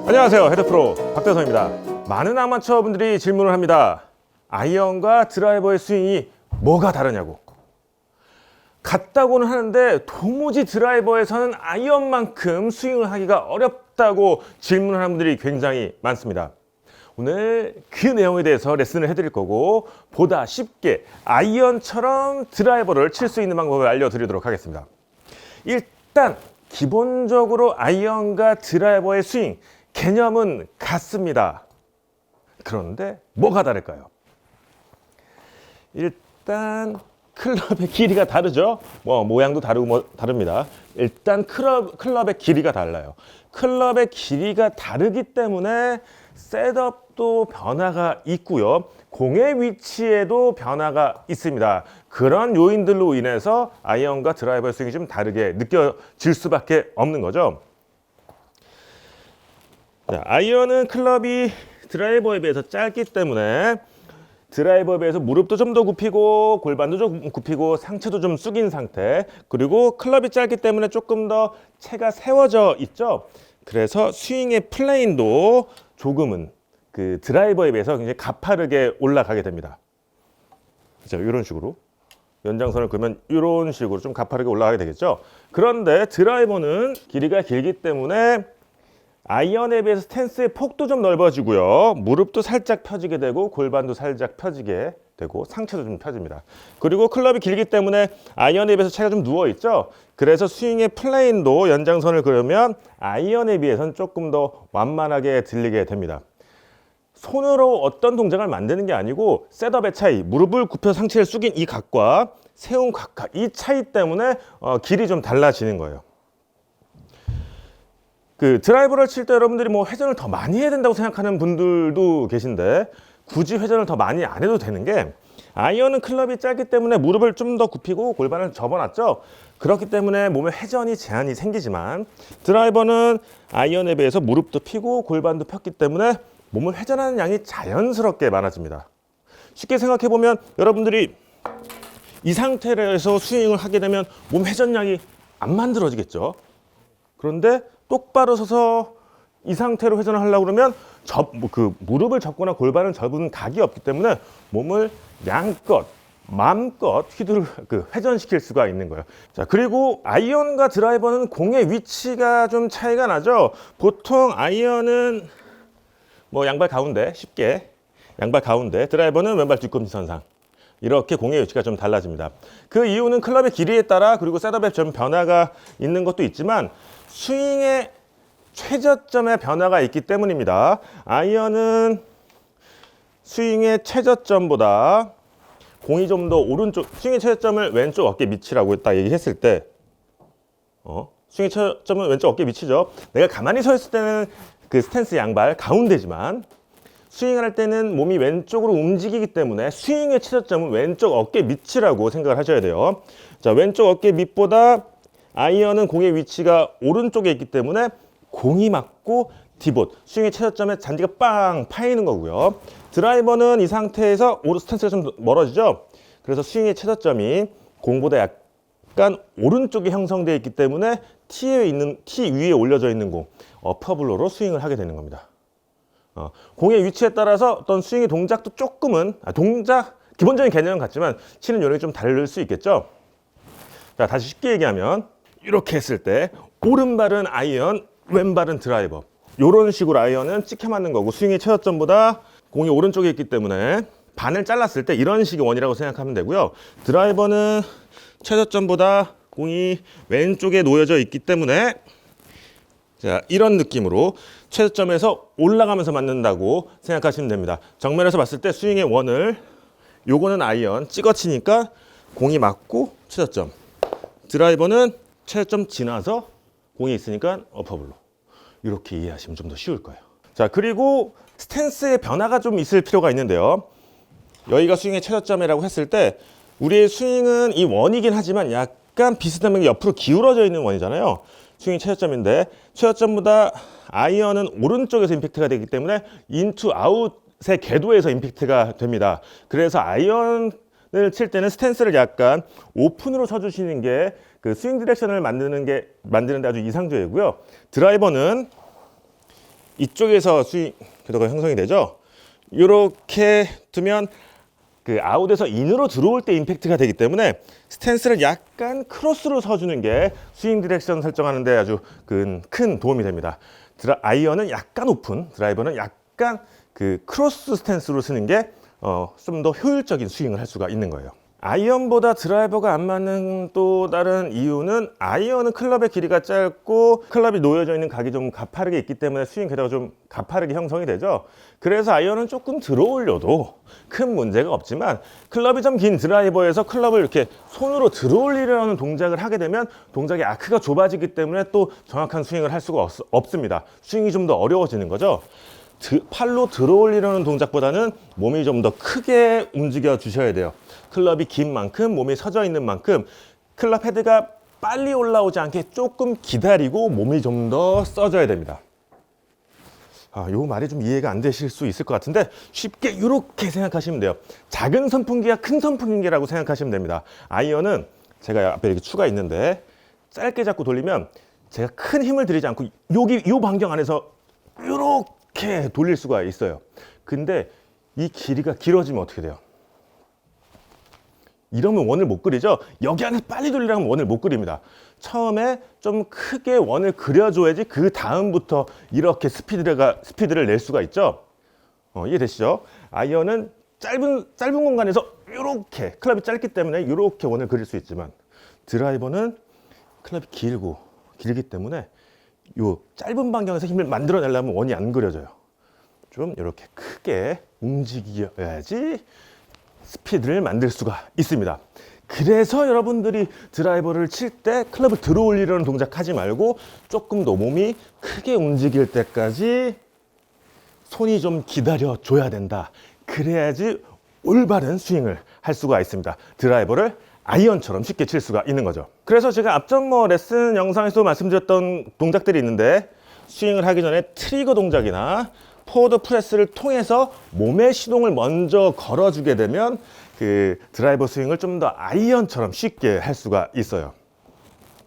안녕하세요, 헤드프로 박대성입니다. 많은 아마추어 분들이 질문을 합니다. 아이언과 드라이버의 스윙이 뭐가 다르냐고. 같다고는 하는데 도무지 드라이버에서는 아이언만큼 스윙을 하기가 어렵다고 질문을 하는 분들이 굉장히 많습니다. 오늘 그 내용에 대해서 레슨을 해드릴 거고, 보다 쉽게 아이언처럼 드라이버를 칠 수 있는 방법을 알려드리도록 하겠습니다. 일단 기본적으로 아이언과 드라이버의 스윙 개념은 같습니다. 그런데 뭐가 다를까요? 일단 클럽의 길이가 다르죠. 모양도 다릅니다. 일단 클럽의 길이가 달라요. 클럽의 길이가 다르기 때문에 셋업도 변화가 있고요. 공의 위치에도 변화가 있습니다. 그런 요인들로 인해서 아이언과 드라이버의 스윙이 좀 다르게 느껴질 수밖에 없는 거죠. 자, 아이언은 클럽이 드라이버에 비해서 짧기 때문에 드라이버에 비해서 무릎도 좀 더 굽히고 골반도 좀 굽히고 상체도 좀 숙인 상태, 그리고 클럽이 짧기 때문에 조금 더 체가 세워져 있죠. 그래서 스윙의 플레인도 조금은 그 드라이버에 비해서 굉장히 가파르게 올라가게 됩니다. 자, 이런 식으로 연장선을 그으면 이런 식으로 좀 가파르게 올라가게 되겠죠. 그런데 드라이버는 길이가 길기 때문에 아이언에 비해서 스탠스의 폭도 좀 넓어지고요. 무릎도 살짝 펴지게 되고 골반도 살짝 펴지게 되고 상체도 좀 펴집니다. 그리고 클럽이 길기 때문에 아이언에 비해서 체가 좀 누워있죠. 그래서 스윙의 플레인도 연장선을 그으면 아이언에 비해서는 조금 더 완만하게 들리게 됩니다. 손으로 어떤 동작을 만드는 게 아니고 셋업의 차이, 무릎을 굽혀 상체를 숙인 이 각과 세운 각과 이 차이 때문에 길이 좀 달라지는 거예요. 그 드라이버를 칠 때 여러분들이 회전을 더 많이 해야 된다고 생각하는 분들도 계신데, 굳이 회전을 더 많이 안 해도 되는 게, 아이언은 클럽이 짧기 때문에 무릎을 좀 더 굽히고 골반을 접어놨죠. 그렇기 때문에 몸에 회전이 제한이 생기지만, 드라이버는 아이언에 비해서 무릎도 펴고 골반도 폈기 때문에 몸을 회전하는 양이 자연스럽게 많아집니다. 쉽게 생각해 보면 여러분들이 이 상태에서 스윙을 하게 되면 몸 회전량이 안 만들어지겠죠. 그런데 똑바로 서서 이 상태로 회전을 하려고 그러면 무릎을 접거나 골반을 접은 각이 없기 때문에 몸을 양껏 마음껏 회전시킬 수가 있는 거예요. 자, 그리고 아이언과 드라이버는 공의 위치가 좀 차이가 나죠. 보통 아이언은 양발 가운데, 쉽게 양발 가운데, 드라이버는 왼발 뒤꿈치 선상, 이렇게 공의 위치가 좀 달라집니다. 그 이유는 클럽의 길이에 따라, 그리고 셋업에 좀 변화가 있는 것도 있지만 스윙의 최저점에 변화가 있기 때문입니다. 아이언은 스윙의 최저점보다 공이 좀 더 오른쪽, 스윙의 최저점을 왼쪽 어깨 밑이라고 딱 얘기했을 때, 스윙의 최저점은 왼쪽 어깨 밑이죠. 내가 가만히 서 있을 때는 그 스탠스 양발 가운데지만 스윙을 할 때는 몸이 왼쪽으로 움직이기 때문에 스윙의 최저점은 왼쪽 어깨 밑이라고 생각을 하셔야 돼요. 자, 왼쪽 어깨 밑보다 아이언은 공의 위치가 오른쪽에 있기 때문에 공이 맞고 디봇, 스윙의 최저점에 잔디가 빵 파이는 거고요. 드라이버는 이 상태에서 스탠스가 좀 멀어지죠. 그래서 스윙의 최저점이 공보다 약간 오른쪽에 형성되어 있기 때문에 티 위에 올려져 있는 공, 어퍼블로로 스윙을 하게 되는 겁니다. 공의 위치에 따라서 어떤 스윙의 동작도 조금은, 기본적인 개념은 같지만 치는 요령이 좀 다를 수 있겠죠. 자, 다시 쉽게 얘기하면 이렇게 했을 때 오른발은 아이언, 왼발은 드라이버, 이런 식으로 아이언은 찍혀 맞는 거고, 스윙의 최저점보다 공이 오른쪽에 있기 때문에 반을 잘랐을 때 이런 식의 원이라고 생각하면 되고요. 드라이버는 최저점보다 공이 왼쪽에 놓여져 있기 때문에, 자, 이런 느낌으로 최저점에서 올라가면서 맞는다고 생각하시면 됩니다. 정면에서 봤을 때 스윙의 원을, 요거는 아이언 찍어치니까 공이 맞고 최저점, 드라이버는 최저점 지나서 공이 있으니까 어퍼블로, 이렇게 이해하시면 좀 더 쉬울 거예요. 자, 그리고 스탠스의 변화가 좀 있을 필요가 있는데요. 여기가 스윙의 최저점이라고 했을 때 우리의 스윙은 이 원이긴 하지만 약간 비슷한 옆으로 기울어져 있는 원이잖아요. 스윙이 최저점인데 최저점보다 아이언은 오른쪽에서 임팩트가 되기 때문에 인투 아웃의 궤도에서 임팩트가 됩니다. 그래서 아이언 칠 때는 스탠스를 약간 오픈으로 쳐주시는 게 그 스윙 디렉션을 만드는데 아주 이상적이고요. 드라이버는 이쪽에서 스윙 궤도가 형성이 되죠. 이렇게 두면 그 아웃에서 인으로 들어올 때 임팩트가 되기 때문에 스탠스를 약간 크로스로 서주는 게 스윙 디렉션 설정하는 데 아주 큰 도움이 됩니다. 아이언은 약간 오픈, 드라이버는 약간 그 크로스 스탠스로 쓰는 게 좀 더 효율적인 스윙을 할 수가 있는 거예요. 아이언보다 드라이버가 안 맞는 또 다른 이유는 아이언은 클럽의 길이가 짧고 클럽이 놓여져 있는 각이 좀 가파르게 있기 때문에 스윙 궤도가 좀 가파르게 형성이 되죠. 그래서 아이언은 조금 들어올려도 큰 문제가 없지만 클럽이 좀 긴 드라이버에서 클럽을 이렇게 손으로 들어올리려는 동작을 하게 되면 동작의 아크가 좁아지기 때문에 또 정확한 스윙을 할 수가 없습니다. 스윙이 좀 더 어려워지는 거죠. 팔로 들어올리려는 동작보다는 몸이 좀 더 크게 움직여 주셔야 돼요. 클럽이 긴 만큼 몸이 서져 있는 만큼 클럽 헤드가 빨리 올라오지 않게 조금 기다리고 몸이 좀 더 써져야 됩니다. 요 말이 좀 이해가 안 되실 수 있을 것 같은데 쉽게 이렇게 생각하시면 돼요. 작은 선풍기와 큰 선풍기라고 생각하시면 됩니다. 아이언은 제가 앞에 이렇게 추가 있는데 짧게 잡고 돌리면 제가 큰 힘을 들이지 않고 요 반경 안에서 이렇게 돌릴 수가 있어요. 근데 이 길이가 길어지면 어떻게 돼요? 이러면 원을 못 그리죠? 여기 안에서 빨리 돌리라면 원을 못 그립니다. 처음에 좀 크게 원을 그려줘야지 그 다음부터 이렇게 스피드를 낼 수가 있죠? 이해되시죠? 아이언은 짧은 공간에서 이렇게, 클럽이 짧기 때문에 이렇게 원을 그릴 수 있지만 드라이버는 클럽이 길기 때문에 요 짧은 반경에서 힘을 만들어내려면 원이 안 그려져요. 좀 이렇게 크게 움직여야지 스피드를 만들 수가 있습니다. 그래서 여러분들이 드라이버를 칠 때 클럽을 들어 올리려는 동작 하지 말고 조금 더 몸이 크게 움직일 때까지 손이 좀 기다려 줘야 된다. 그래야지 올바른 스윙을 할 수가 있습니다. 드라이버를 아이언처럼 쉽게 칠 수가 있는 거죠. 그래서 제가 앞전 레슨 영상에서 말씀드렸던 동작들이 있는데 스윙을 하기 전에 트리거 동작이나 포워드 프레스를 통해서 몸의 시동을 먼저 걸어주게 되면 그 드라이버 스윙을 좀 더 아이언처럼 쉽게 할 수가 있어요.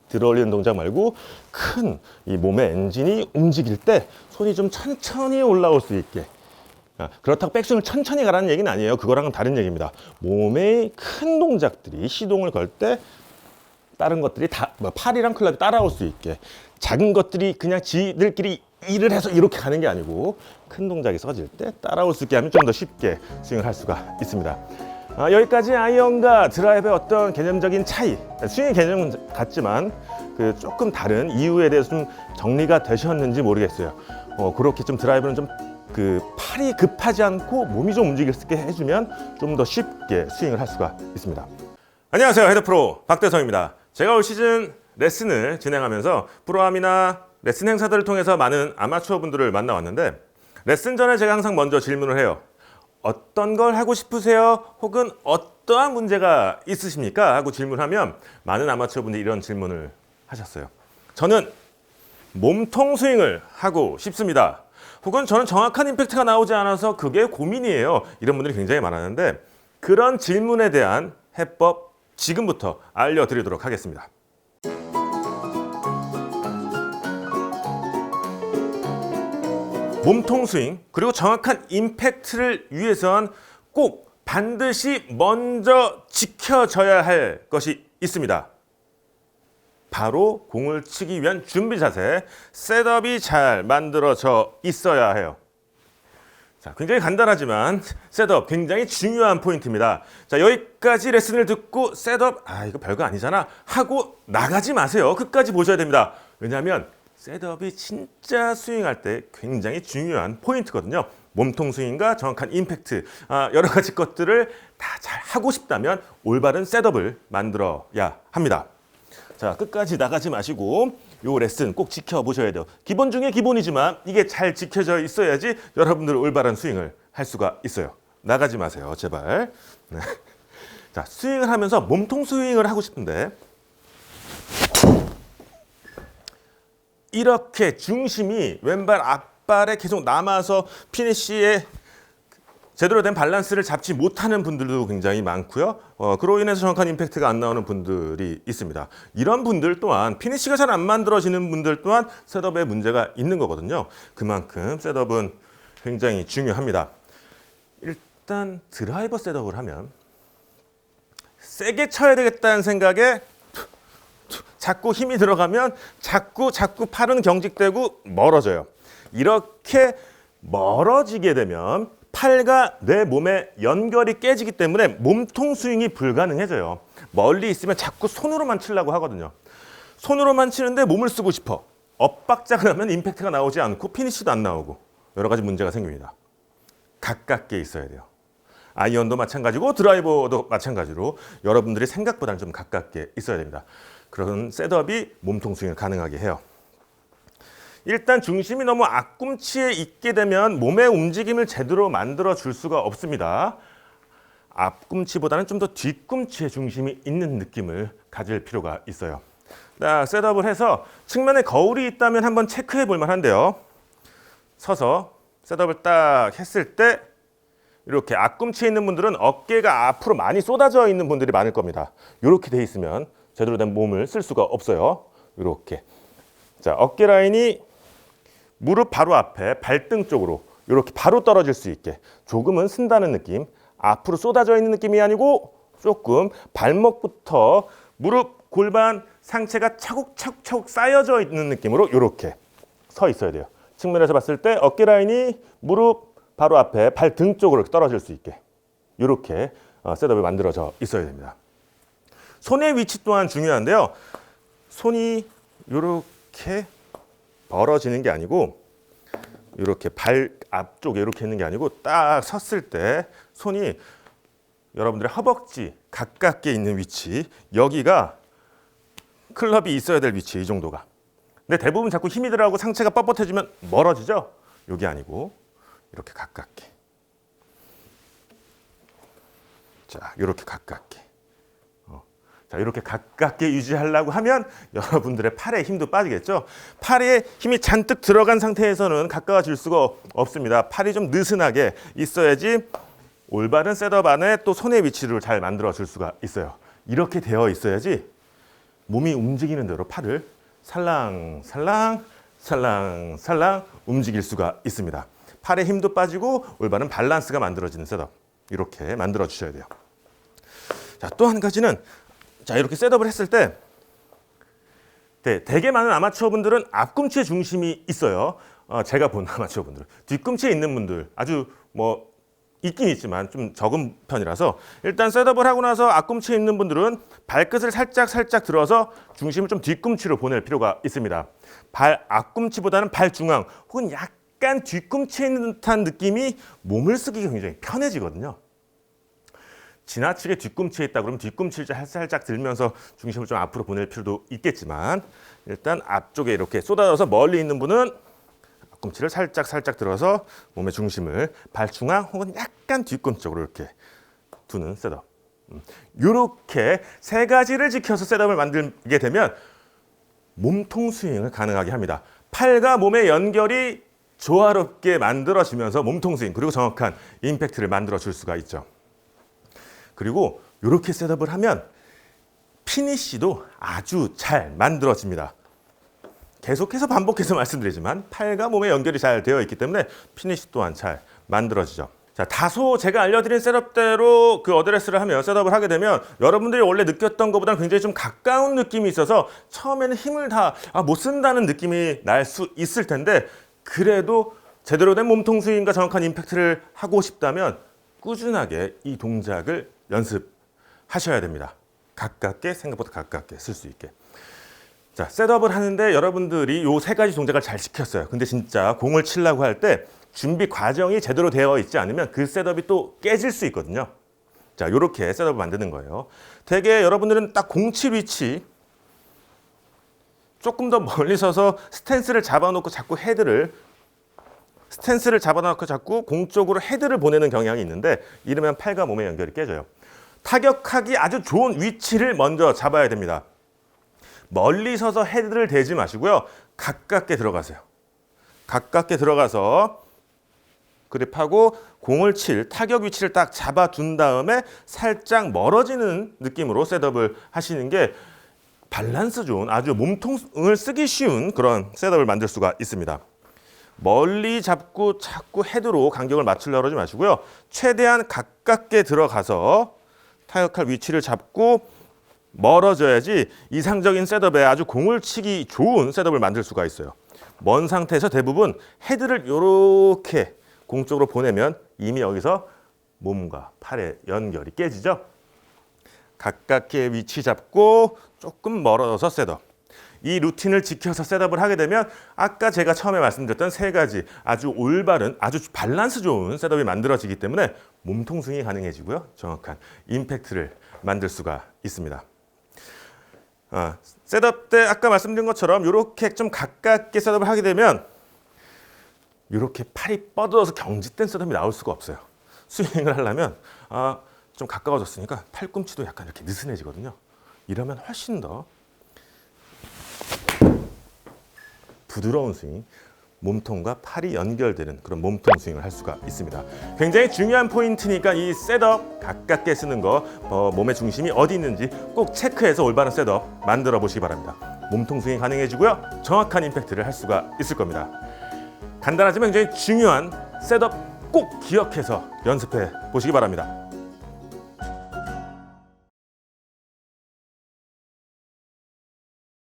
들어올리는 동작 말고 큰 이 몸의 엔진이 움직일 때 손이 좀 천천히 올라올 수 있게. 그렇다고 백스윙을 천천히 가라는 얘기는 아니에요. 그거랑은 다른 얘기입니다. 몸의 큰 동작들이 시동을 걸 때 다른 것들이 다 팔이랑 클럽이 따라올 수 있게, 작은 것들이 그냥 지들끼리 일을 해서 이렇게 가는 게 아니고 큰 동작이 써질 때 따라올 수 있게 하면 좀 더 쉽게 스윙을 할 수가 있습니다. 여기까지 아이언과 드라이버의 어떤 개념적인 차이, 스윙의 개념은 같지만 그 조금 다른 이유에 대해서 좀 정리가 되셨는지 모르겠어요. 그렇게 좀 드라이버는 좀 그 팔이 급하지 않고 몸이 좀 움직일 수 있게 해주면 좀 더 쉽게 스윙을 할 수가 있습니다. 안녕하세요, 헤드프로 박대성입니다. 제가 올 시즌 레슨을 진행하면서 프로암이나 레슨 행사들을 통해서 많은 아마추어 분들을 만나왔는데 레슨 전에 제가 항상 먼저 질문을 해요. 어떤 걸 하고 싶으세요? 혹은 어떠한 문제가 있으십니까? 하고 질문하면 많은 아마추어 분들이 이런 질문을 하셨어요. 저는 몸통 스윙을 하고 싶습니다. 혹은 저는 정확한 임팩트가 나오지 않아서 그게 고민이에요. 이런 분들이 굉장히 많았는데 그런 질문에 대한 해법 지금부터 알려드리도록 하겠습니다. 몸통 스윙 그리고 정확한 임팩트를 위해선 꼭 반드시 먼저 지켜져야 할 것이 있습니다. 바로 공을 치기 위한 준비 자세, 셋업이 잘 만들어져 있어야 해요. 자, 굉장히 간단하지만 셋업 굉장히 중요한 포인트입니다. 자, 여기까지 레슨을 듣고 셋업 이거 별거 아니잖아 하고 나가지 마세요. 끝까지 보셔야 됩니다. 왜냐하면 셋업이 진짜 스윙할 때 굉장히 중요한 포인트거든요. 몸통 스윙과 정확한 임팩트, 여러 가지 것들을 다 잘 하고 싶다면 올바른 셋업을 만들어야 합니다. 자, 끝까지 나가지 마시고 요 레슨 꼭 지켜보셔야 돼요. 기본 중에 기본이지만 이게 잘 지켜져 있어야지 여러분들 올바른 스윙을 할 수가 있어요. 나가지 마세요, 제발. 네. 자, 스윙을 하면서 몸통 스윙을 하고 싶은데 이렇게 중심이 왼발 앞발에 계속 남아서 피니쉬에 제대로 된 밸런스를 잡지 못하는 분들도 굉장히 많고요. 그로 인해서 정확한 임팩트가 안 나오는 분들이 있습니다. 이런 분들 또한 피니시가 잘 안 만들어지는 분들 또한 셋업에 문제가 있는 거거든요. 그만큼 셋업은 굉장히 중요합니다. 일단 드라이버 셋업을 하면 세게 쳐야 되겠다는 생각에 자꾸 힘이 들어가면 자꾸 팔은 경직되고 멀어져요. 이렇게 멀어지게 되면 팔과 내 몸의 연결이 깨지기 때문에 몸통 스윙이 불가능해져요. 멀리 있으면 자꾸 손으로만 치려고 하거든요. 손으로만 치는데 몸을 쓰고 싶어. 엇박자가 나면 임팩트가 나오지 않고 피니시도 안 나오고 여러 가지 문제가 생깁니다. 가깝게 있어야 돼요. 아이언도 마찬가지고 드라이버도 마찬가지로 여러분들이 생각보다는 좀 가깝게 있어야 됩니다. 그런 셋업이 몸통 스윙을 가능하게 해요. 일단 중심이 너무 앞꿈치에 있게 되면 몸의 움직임을 제대로 만들어 줄 수가 없습니다. 앞꿈치보다는 좀 더 뒤꿈치에 중심이 있는 느낌을 가질 필요가 있어요. 딱 셋업을 해서 측면에 거울이 있다면 한번 체크해 볼 만한데요. 서서 셋업을 딱 했을 때 이렇게 앞꿈치에 있는 분들은 어깨가 앞으로 많이 쏟아져 있는 분들이 많을 겁니다. 이렇게 돼 있으면 제대로 된 몸을 쓸 수가 없어요. 이렇게. 자, 어깨 라인이 무릎 바로 앞에 발등 쪽으로 이렇게 바로 떨어질 수 있게 조금은 쓴다는 느낌, 앞으로 쏟아져 있는 느낌이 아니고 조금 발목부터 무릎, 골반, 상체가 차곡차곡 쌓여져 있는 느낌으로 이렇게 서 있어야 돼요. 측면에서 봤을 때 어깨 라인이 무릎 바로 앞에 발등 쪽으로 떨어질 수 있게 이렇게 셋업이 만들어져 있어야 됩니다. 손의 위치 또한 중요한데요. 손이 이렇게 벌어지는 게 아니고 이렇게 발 앞쪽에 이렇게 있는 게 아니고 딱 섰을 때 손이 여러분들의 허벅지 가깝게 있는 위치, 여기가 클럽이 있어야 될 위치, 이 정도가. 근데 대부분 자꾸 힘이 들어가고 상체가 뻣뻣해지면 멀어지죠? 여기 아니고 이렇게 가깝게. 자, 이렇게 가깝게. 자, 이렇게 가깝게 유지하려고 하면 여러분들의 팔에 힘도 빠지겠죠? 팔에 힘이 잔뜩 들어간 상태에서는 가까워질 수가 없습니다. 팔이 좀 느슨하게 있어야지 올바른 셋업 안에 또 손의 위치를 잘 만들어 줄 수가 있어요. 이렇게 되어 있어야지 몸이 움직이는 대로 팔을 살랑살랑 살랑살랑 움직일 수가 있습니다. 팔에 힘도 빠지고 올바른 밸런스가 만들어지는 셋업, 이렇게 만들어 주셔야 돼요. 자, 또 한 가지는 자, 이렇게 셋업을 했을 때 되게 많은 아마추어 분들은 앞꿈치에 중심이 있어요. 제가 본 아마추어 분들은 뒤꿈치에 있는 분들 아주 뭐 있긴 있지만 좀 적은 편이라서 일단 셋업을 하고 나서 앞꿈치에 있는 분들은 발끝을 살짝 들어서 중심을 좀 뒤꿈치로 보낼 필요가 있습니다. 발 앞꿈치보다는 발 중앙 혹은 약간 뒤꿈치에 있는 듯한 느낌이 몸을 쓰기가 굉장히 편해지거든요. 지나치게 뒤꿈치에 있다 그러면 뒤꿈치를 살짝 들면서 중심을 좀 앞으로 보낼 필요도 있겠지만 일단 앞쪽에 이렇게 쏟아져서 멀리 있는 분은 앞꿈치를 살짝 들어서 몸의 중심을 발 중앙 혹은 약간 뒤꿈치 쪽으로 이렇게 두는 셋업. 이렇게 세 가지를 지켜서 셋업을 만들게 되면 몸통 스윙을 가능하게 합니다. 팔과 몸의 연결이 조화롭게 만들어지면서 몸통 스윙 그리고 정확한 임팩트를 만들어 줄 수가 있죠. 그리고 이렇게 셋업을 하면 피니시도 아주 잘 만들어집니다. 계속해서 반복해서 말씀드리지만 팔과 몸의 연결이 잘 되어 있기 때문에 피니시 또한 잘 만들어지죠. 자, 다소 제가 알려드린 셋업대로 그 어드레스를 하면 셋업을 하게 되면 여러분들이 원래 느꼈던 것보다는 굉장히 좀 가까운 느낌이 있어서 처음에는 힘을 다 못 쓴다는 느낌이 날 수 있을 텐데 그래도 제대로 된 몸통 스윙과 정확한 임팩트를 하고 싶다면 꾸준하게 이 동작을 연습하셔야 됩니다. 가깝게, 생각보다 가깝게 쓸 수 있게. 자, 셋업을 하는데 여러분들이 요 세 가지 동작을 잘 지켰어요. 근데 진짜 공을 치려고 할 때 준비 과정이 제대로 되어 있지 않으면 그 셋업이 또 깨질 수 있거든요. 자, 요렇게 셋업을 만드는 거예요. 되게 여러분들은 딱 공칠 위치 조금 더 멀리 서서 스탠스를 잡아놓고 자꾸 자꾸 공 쪽으로 헤드를 보내는 경향이 있는데 이러면 팔과 몸의 연결이 깨져요. 타격하기 아주 좋은 위치를 먼저 잡아야 됩니다. 멀리 서서 헤드를 대지 마시고요. 가깝게 들어가세요. 가깝게 들어가서 그립하고 공을 칠 타격 위치를 딱 잡아둔 다음에 살짝 멀어지는 느낌으로 셋업을 하시는 게 밸런스 좋은 아주 몸통을 쓰기 쉬운 그런 셋업을 만들 수가 있습니다. 멀리 잡고 자꾸 헤드로 간격을 맞추려고 하지 마시고요. 최대한 가깝게 들어가서 타격할 위치를 잡고 멀어져야지 이상적인 셋업에 아주 공을 치기 좋은 셋업을 만들 수가 있어요. 먼 상태에서 대부분 헤드를 이렇게 공 쪽으로 보내면 이미 여기서 몸과 팔의 연결이 깨지죠. 가깝게 위치 잡고 조금 멀어서 셋업. 이 루틴을 지켜서 셋업을 하게 되면 아까 제가 처음에 말씀드렸던 세 가지 아주 올바른 아주 밸런스 좋은 셋업이 만들어지기 때문에 몸통 스윙이 가능해지고요. 정확한 임팩트를 만들 수가 있습니다. 셋업 때 아까 말씀드린 것처럼 이렇게 좀 가깝게 셋업을 하게 되면 이렇게 팔이 뻗어서 경직된 셋업이 나올 수가 없어요. 스윙을 하려면 좀 가까워졌으니까 팔꿈치도 약간 이렇게 느슨해지거든요. 이러면 훨씬 더 부드러운 스윙, 몸통과 팔이 연결되는 그런 몸통 스윙을 할 수가 있습니다. 굉장히 중요한 포인트니까 이 셋업 가깝게 쓰는 거 몸의 중심이 어디 있는지 꼭 체크해서 올바른 셋업 만들어 보시기 바랍니다. 몸통 스윙이 가능해지고요. 정확한 임팩트를 할 수가 있을 겁니다. 간단하지만 굉장히 중요한 셋업 꼭 기억해서 연습해 보시기 바랍니다.